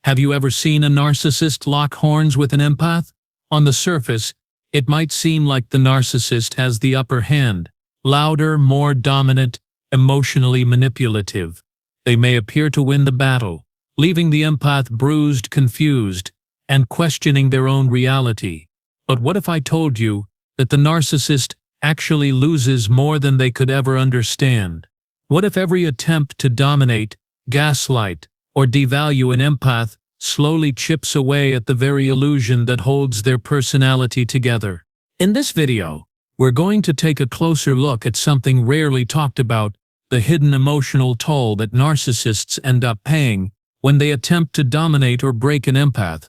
Have you ever seen a narcissist lock horns with an empath? On the surface, it might seem like the narcissist has the upper hand, louder, more dominant, emotionally manipulative. They may appear to win the battle, leaving the empath bruised, confused, and questioning their own reality. But what if I told you that the narcissist actually loses more than they could ever understand? What if every attempt to dominate, gaslight, or devalue an empath slowly chips away at the very illusion that holds their personality together? In this video, we're going to take a closer look at something rarely talked about: the hidden emotional toll that narcissists end up paying when they attempt to dominate or break an empath.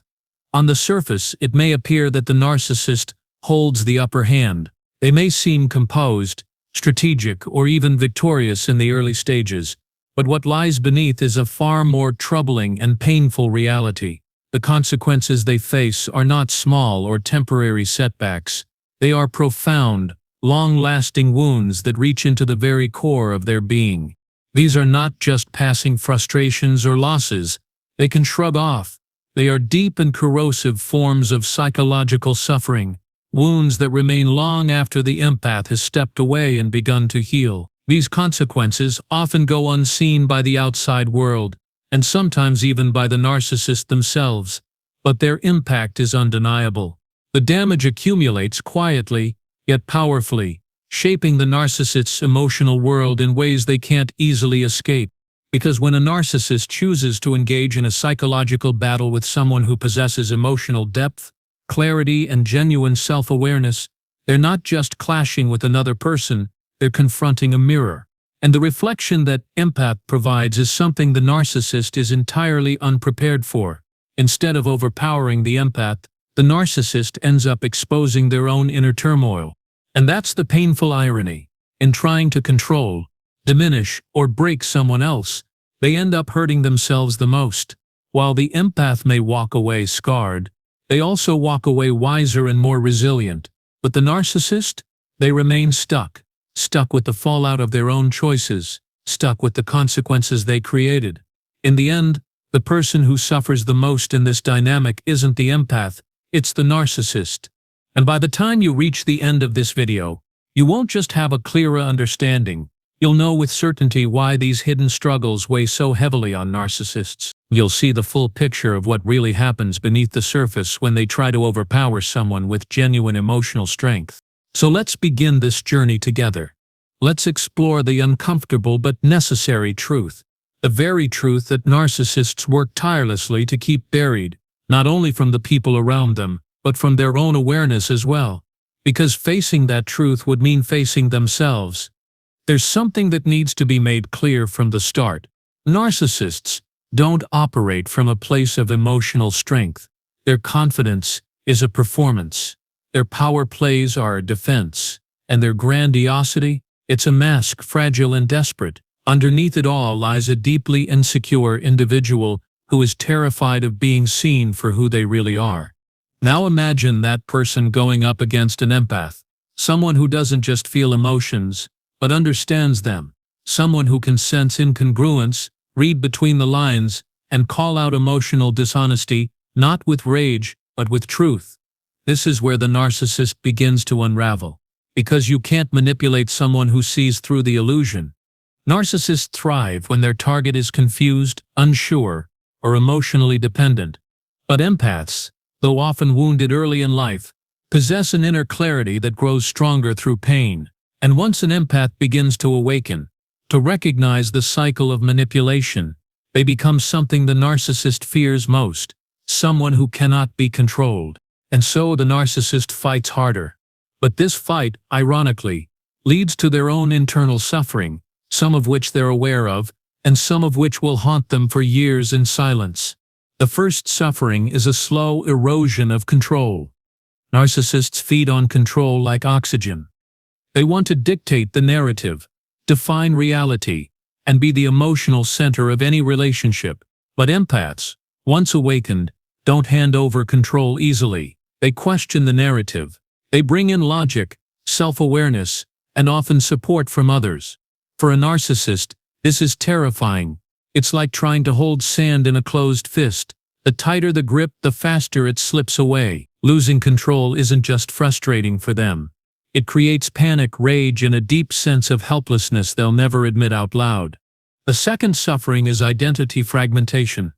On the surface, it may appear that the narcissist holds the upper hand. They may seem composed, strategic, or even victorious in the early stages, but what lies beneath is a far more troubling and painful reality. The consequences they face are not small or temporary setbacks. They are profound, long-lasting wounds that reach into the very core of their being. These are not just passing frustrations or losses they can shrug off. They are deep and corrosive forms of psychological suffering, wounds that remain long after the empath has stepped away and begun to heal. These consequences often go unseen by the outside world, and sometimes even by the narcissist themselves, but their impact is undeniable. The damage accumulates quietly, yet powerfully, shaping the narcissist's emotional world in ways they can't easily escape. Because when a narcissist chooses to engage in a psychological battle with someone who possesses emotional depth, clarity, and genuine self-awareness, they're not just clashing with another person, they're confronting a mirror. And the reflection that empath provides is something the narcissist is entirely unprepared for. Instead of overpowering the empath, the narcissist ends up exposing their own inner turmoil. And that's the painful irony. In trying to control, diminish, or break someone else, they end up hurting themselves the most. While the empath may walk away scarred, they also walk away wiser and more resilient. But the narcissist? They remain stuck with the fallout of their own choices, stuck with the consequences they created. In the end, the person who suffers the most in this dynamic isn't the empath, it's the narcissist. And by the time you reach the end of this video, you won't just have a clearer understanding. You'll know with certainty why these hidden struggles weigh so heavily on narcissists. You'll see the full picture of what really happens beneath the surface when they try to overpower someone with genuine emotional strength. So let's begin this journey together. Let's explore the uncomfortable but necessary truth. The very truth that narcissists work tirelessly to keep buried, not only from the people around them, but from their own awareness as well. Because facing that truth would mean facing themselves. There's something that needs to be made clear from the start. Narcissists don't operate from a place of emotional strength. Their confidence is a performance. Their power plays are a defense. And their grandiosity, it's a mask, fragile and desperate. Underneath it all lies a deeply insecure individual who is terrified of being seen for who they really are. Now imagine that person going up against an empath. Someone who doesn't just feel emotions, but understands them. Someone who can sense incongruence, read between the lines, and call out emotional dishonesty, not with rage, but with truth. This is where the narcissist begins to unravel. Because you can't manipulate someone who sees through the illusion. Narcissists thrive when their target is confused, unsure, or emotionally dependent. But empaths, though often wounded early in life, possess an inner clarity that grows stronger through pain. And once an empath begins to awaken, to recognize the cycle of manipulation, they become something the narcissist fears most, someone who cannot be controlled. And so the narcissist fights harder. But this fight, ironically, leads to their own internal suffering, some of which they're aware of, and some of which will haunt them for years in silence. The first suffering is a slow erosion of control. Narcissists feed on control like oxygen. They want to dictate the narrative, define reality, and be the emotional center of any relationship. But empaths, once awakened, don't hand over control easily. They question the narrative. They bring in logic, self-awareness, and often support from others. For a narcissist, this is terrifying. It's like trying to hold sand in a closed fist. The tighter the grip, the faster it slips away. Losing control isn't just frustrating for them. It creates panic, rage, and a deep sense of helplessness they'll never admit out loud. The second suffering is identity fragmentation.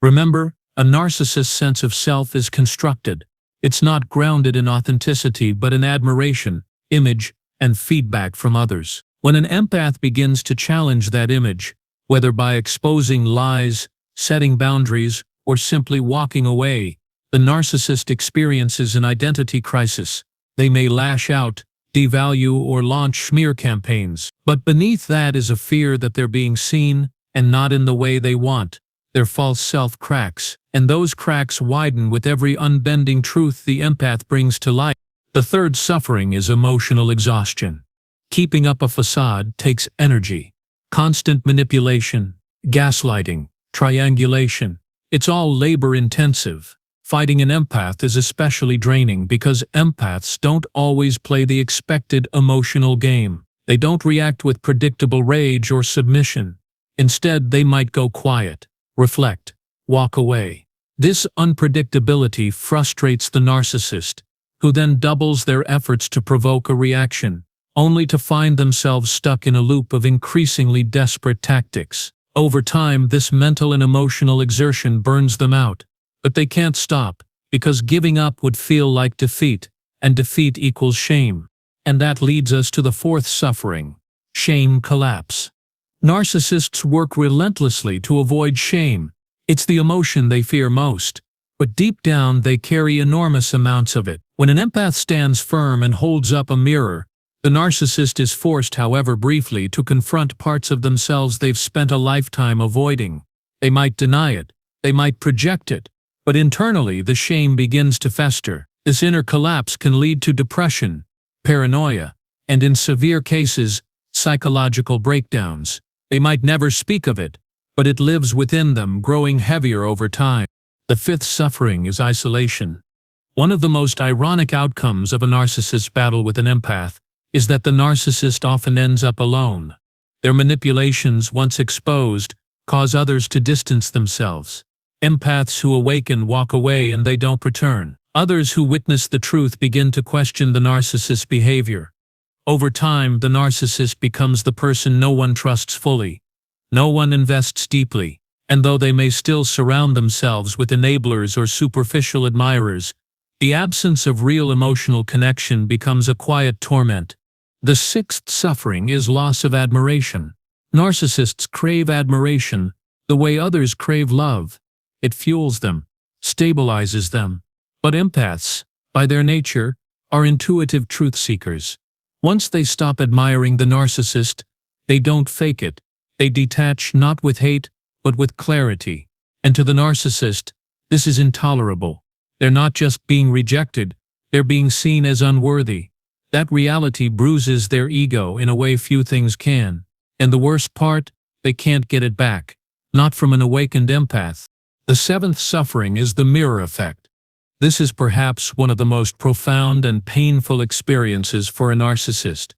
Remember, a narcissist's sense of self is constructed. It's not grounded in authenticity but in admiration, image, and feedback from others. When an empath begins to challenge that image, whether by exposing lies, setting boundaries, or simply walking away, the narcissist experiences an identity crisis. They may lash out, devalue, or launch smear campaigns. But beneath that is a fear that they're being seen, and not in the way they want. Their false self cracks, and those cracks widen with every unbending truth the empath brings to light. The third suffering is emotional exhaustion. Keeping up a facade takes energy. Constant manipulation, gaslighting, triangulation. It's all labor-intensive. Fighting an empath is especially draining because empaths don't always play the expected emotional game. They don't react with predictable rage or submission. Instead, they might go quiet, reflect, walk away. This unpredictability frustrates the narcissist, who then doubles their efforts to provoke a reaction, only to find themselves stuck in a loop of increasingly desperate tactics. Over time, this mental and emotional exertion burns them out. But they can't stop, because giving up would feel like defeat, and defeat equals shame. And that leads us to the fourth suffering, shame collapse. Narcissists work relentlessly to avoid shame. It's the emotion they fear most. But deep down, they carry enormous amounts of it. When an empath stands firm and holds up a mirror, the narcissist is forced, however briefly, to confront parts of themselves they've spent a lifetime avoiding. They might deny it, they might project it, but internally the shame begins to fester. This inner collapse can lead to depression, paranoia, and in severe cases, psychological breakdowns. They might never speak of it, but it lives within them, growing heavier over time. The fifth suffering is isolation. One of the most ironic outcomes of a narcissist's battle with an empath is that the narcissist often ends up alone. Their manipulations, once exposed, cause others to distance themselves. Empaths who awaken walk away and they don't return. Others who witness the truth begin to question the narcissist's behavior. Over time, the narcissist becomes the person no one trusts fully. No one invests deeply, and though they may still surround themselves with enablers or superficial admirers, the absence of real emotional connection becomes a quiet torment. The sixth suffering is loss of admiration. Narcissists crave admiration the way others crave love. It fuels them, stabilizes them. But empaths, by their nature, are intuitive truth seekers. Once they stop admiring the narcissist, they don't fake it. They detach not with hate, but with clarity. And to the narcissist, this is intolerable. They're not just being rejected, they're being seen as unworthy. That reality bruises their ego in a way few things can. And the worst part, they can't get it back. Not from an awakened empath. The seventh suffering is the mirror effect. This is perhaps one of the most profound and painful experiences for a narcissist.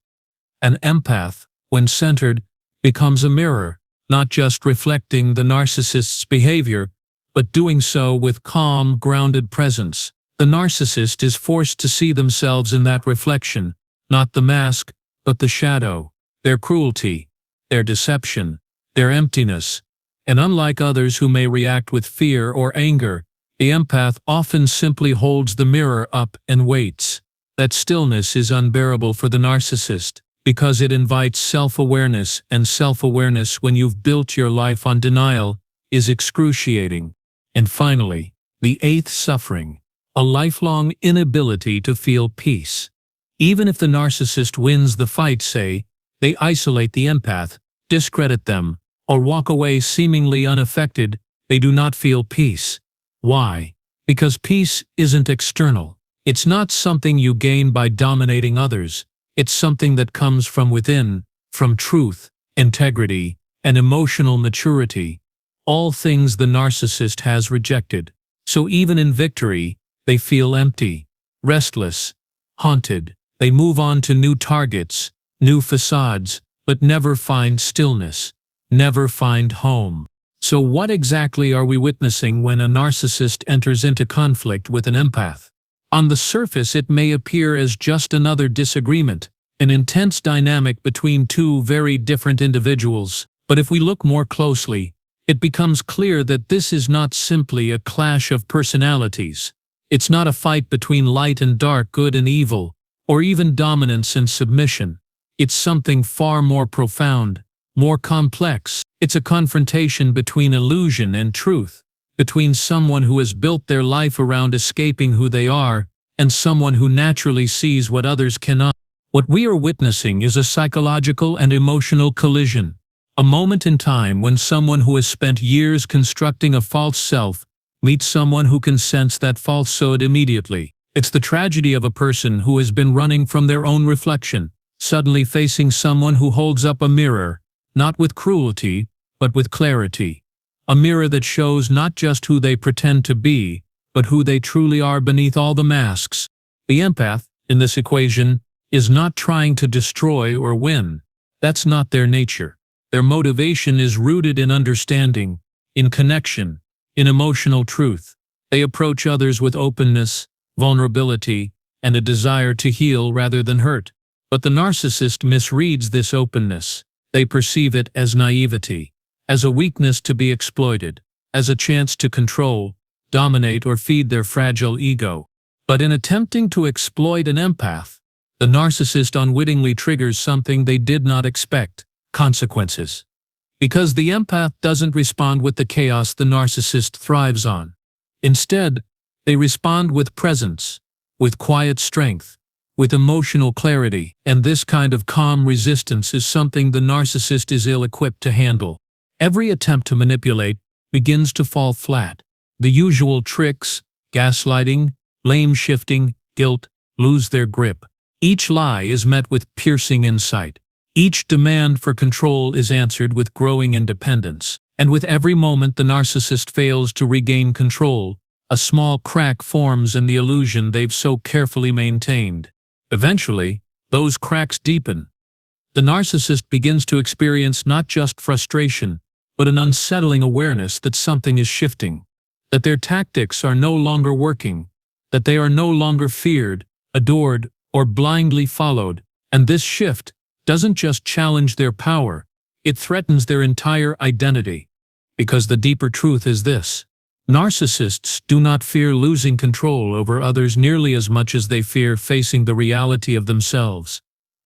An empath, when centered, becomes a mirror, not just reflecting the narcissist's behavior, but doing so with calm, grounded presence. The narcissist is forced to see themselves in that reflection, not the mask, but the shadow, their cruelty, their deception, their emptiness. And unlike others who may react with fear or anger, the empath often simply holds the mirror up and waits. That stillness is unbearable for the narcissist, because it invites self-awareness, and self-awareness when you've built your life on denial is excruciating. And finally, the eighth suffering, a lifelong inability to feel peace. Even if the narcissist wins the fight, say, they isolate the empath, discredit them, or walk away seemingly unaffected, they do not feel peace. Why? Because peace isn't external. It's not something you gain by dominating others. It's something that comes from within, from truth, integrity, and emotional maturity. All things the narcissist has rejected. So even in victory, they feel empty, restless, haunted. They move on to new targets, new facades, but never find stillness, never find home. So what exactly are we witnessing when a narcissist enters into conflict with an empath? On the surface, it may appear as just another disagreement, an intense dynamic between two very different individuals. But if we look more closely, it becomes clear that this is not simply a clash of personalities. It's not a fight between light and dark, good and evil, or even dominance and submission. It's something far more profound, more complex. It's a confrontation between illusion and truth, between someone who has built their life around escaping who they are and someone who naturally sees what others cannot. What we are witnessing is a psychological and emotional collision, a moment in time when someone who has spent years constructing a false self meets someone who can sense that falsehood immediately. It's the tragedy of a person who has been running from their own reflection, suddenly facing someone who holds up a mirror, not with cruelty, but with clarity. A mirror that shows not just who they pretend to be, but who they truly are beneath all the masks. The empath, in this equation, is not trying to destroy or win. That's not their nature. Their motivation is rooted in understanding, in connection, in emotional truth. They approach others with openness, vulnerability, and a desire to heal rather than hurt. But the narcissist misreads this openness. They perceive it as naivety, as a weakness to be exploited, as a chance to control, dominate, or feed their fragile ego. But in attempting to exploit an empath, the narcissist unwittingly triggers something they did not expect: consequences. Because the empath doesn't respond with the chaos the narcissist thrives on. Instead, they respond with presence, with quiet strength, with emotional clarity, and this kind of calm resistance is something the narcissist is ill-equipped to handle. Every attempt to manipulate begins to fall flat. The usual tricks, gaslighting, blame shifting, guilt, lose their grip. Each lie is met with piercing insight. Each demand for control is answered with growing independence. And with every moment the narcissist fails to regain control, a small crack forms in the illusion they've so carefully maintained. Eventually, those cracks deepen. The narcissist begins to experience not just frustration, but an unsettling awareness that something is shifting, that their tactics are no longer working, that they are no longer feared, adored, or blindly followed. And this shift doesn't just challenge their power, it threatens their entire identity. Because the deeper truth is this: narcissists do not fear losing control over others nearly as much as they fear facing the reality of themselves.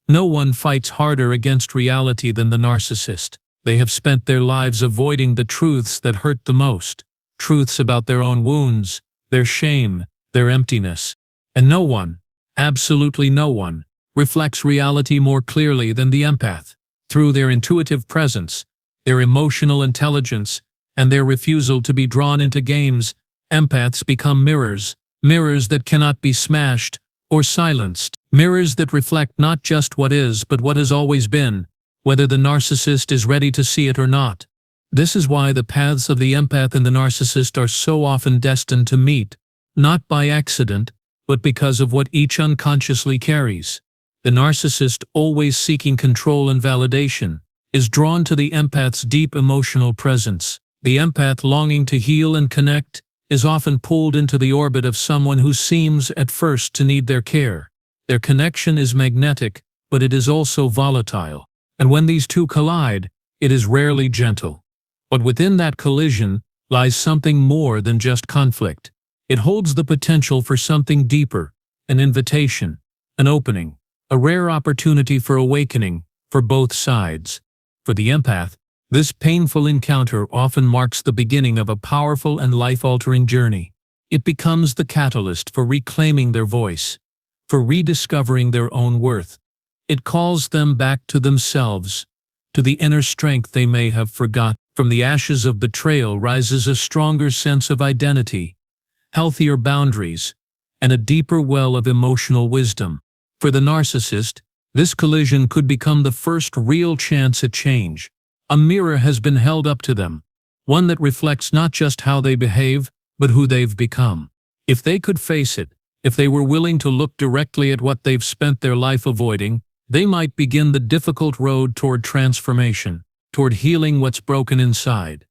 No one fights harder against reality than the narcissist. They have spent their lives avoiding the truths that hurt the most, truths about their own wounds, their shame, their emptiness. And no one, absolutely no one, reflects reality more clearly than the empath. Through their intuitive presence, their emotional intelligence, and their refusal to be drawn into games, empaths become mirrors, mirrors that cannot be smashed or silenced, mirrors that reflect not just what is but what has always been, whether the narcissist is ready to see it or not. This is why the paths of the empath and the narcissist are so often destined to meet, not by accident, but because of what each unconsciously carries. The narcissist, always seeking control and validation, is drawn to the empath's deep emotional presence. The empath, longing to heal and connect, is often pulled into the orbit of someone who seems at first to need their care. Their connection is magnetic, but it is also volatile. And when these two collide, it is rarely gentle. But within that collision lies something more than just conflict. It holds the potential for something deeper, an invitation, an opening, a rare opportunity for awakening for both sides. For the empath, this painful encounter often marks the beginning of a powerful and life-altering journey. It becomes the catalyst for reclaiming their voice, for rediscovering their own worth. It calls them back to themselves, to the inner strength they may have forgotten. From the ashes of betrayal rises a stronger sense of identity, healthier boundaries, and a deeper well of emotional wisdom. For the narcissist, this collision could become the first real chance at change. A mirror has been held up to them, one that reflects not just how they behave, but who they've become. If they could face it, if they were willing to look directly at what they've spent their life avoiding, they might begin the difficult road toward transformation, toward healing what's broken inside.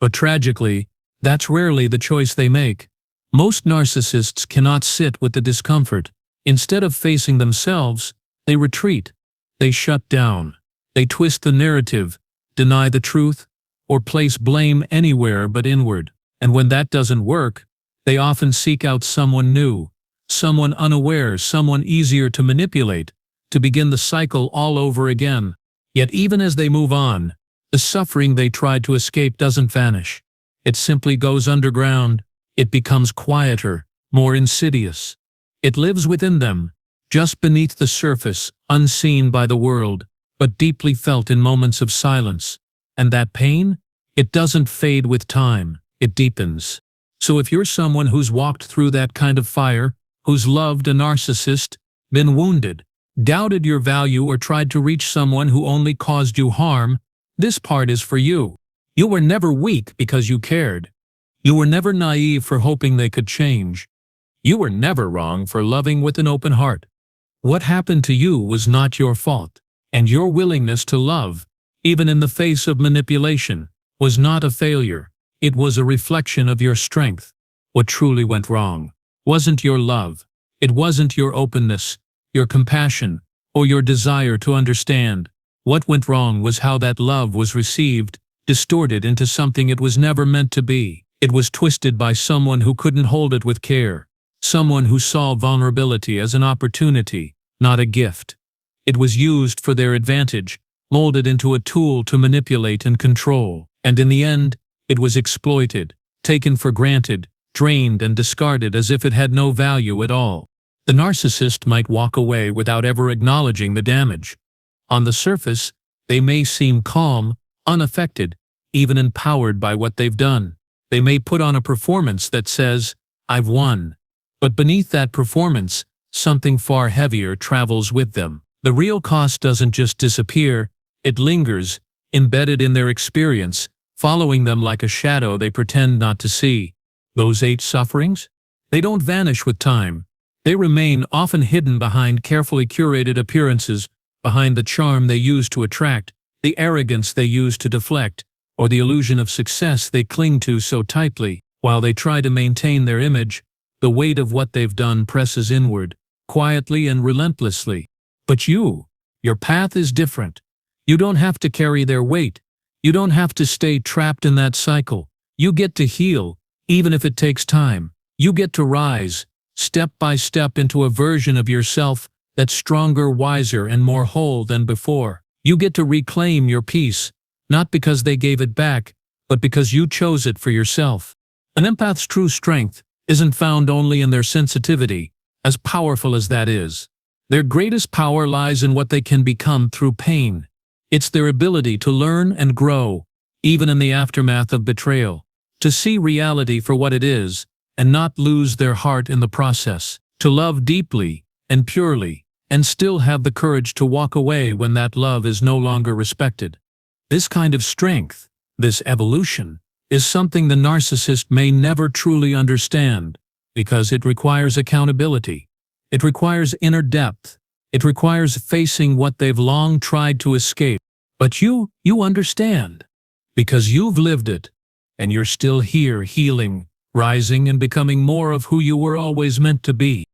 But tragically, that's rarely the choice they make. Most narcissists cannot sit with the discomfort. Instead of facing themselves, they retreat. They shut down. They twist the narrative, deny the truth, or place blame anywhere but inward. And when that doesn't work, they often seek out someone new, someone unaware, someone easier to manipulate, to begin the cycle all over again. Yet even as they move on, the suffering they tried to escape doesn't vanish. It simply goes underground. It becomes quieter, more insidious. It lives within them, just beneath the surface, unseen by the world, but deeply felt in moments of silence. And that pain? It doesn't fade with time, it deepens. So if you're someone who's walked through that kind of fire, who's loved a narcissist, been wounded, doubted your value, or tried to reach someone who only caused you harm, this part is for you. You were never weak because you cared. You were never naive for hoping they could change. You were never wrong for loving with an open heart. What happened to you was not your fault, and your willingness to love, even in the face of manipulation, was not a failure. It was a reflection of your strength. What truly went wrong wasn't your love. It wasn't your openness, your compassion, or your desire to understand. What went wrong was how that love was received, distorted into something it was never meant to be. It was twisted by someone who couldn't hold it with care, someone who saw vulnerability as an opportunity, not a gift. It was used for their advantage, molded into a tool to manipulate and control, and in the end, it was exploited, taken for granted, drained and discarded as if it had no value at all. The narcissist might walk away without ever acknowledging the damage. On the surface, they may seem calm, unaffected, even empowered by what they've done. They may put on a performance that says, "I've won." But beneath that performance, something far heavier travels with them. The real cost doesn't just disappear, it lingers, embedded in their experience, following them like a shadow they pretend not to see. Those 8 sufferings? They don't vanish with time. They remain, often hidden behind carefully curated appearances, behind the charm they use to attract, the arrogance they use to deflect, or the illusion of success they cling to so tightly. While they try to maintain their image, the weight of what they've done presses inward, quietly and relentlessly. But your path is different. You don't have to carry their weight. You don't have to stay trapped in that cycle. You get to heal, even if it takes time. You get to rise, step by step, into a version of yourself that's stronger, wiser, and more whole than before. You get to reclaim your peace, not because they gave it back, but because you chose it for yourself. An empath's true strength isn't found only in their sensitivity, as powerful as that is. Their greatest power lies in what they can become through pain. It's their ability to learn and grow, even in the aftermath of betrayal, to see reality for what it is, and not lose their heart in the process, to love deeply and purely, and still have the courage to walk away when that love is no longer respected. This kind of strength, this evolution, is something the narcissist may never truly understand, because it requires accountability. It requires inner depth. It requires facing what they've long tried to escape. But you understand, because you've lived it, and you're still here, healing, rising, and becoming more of who you were always meant to be.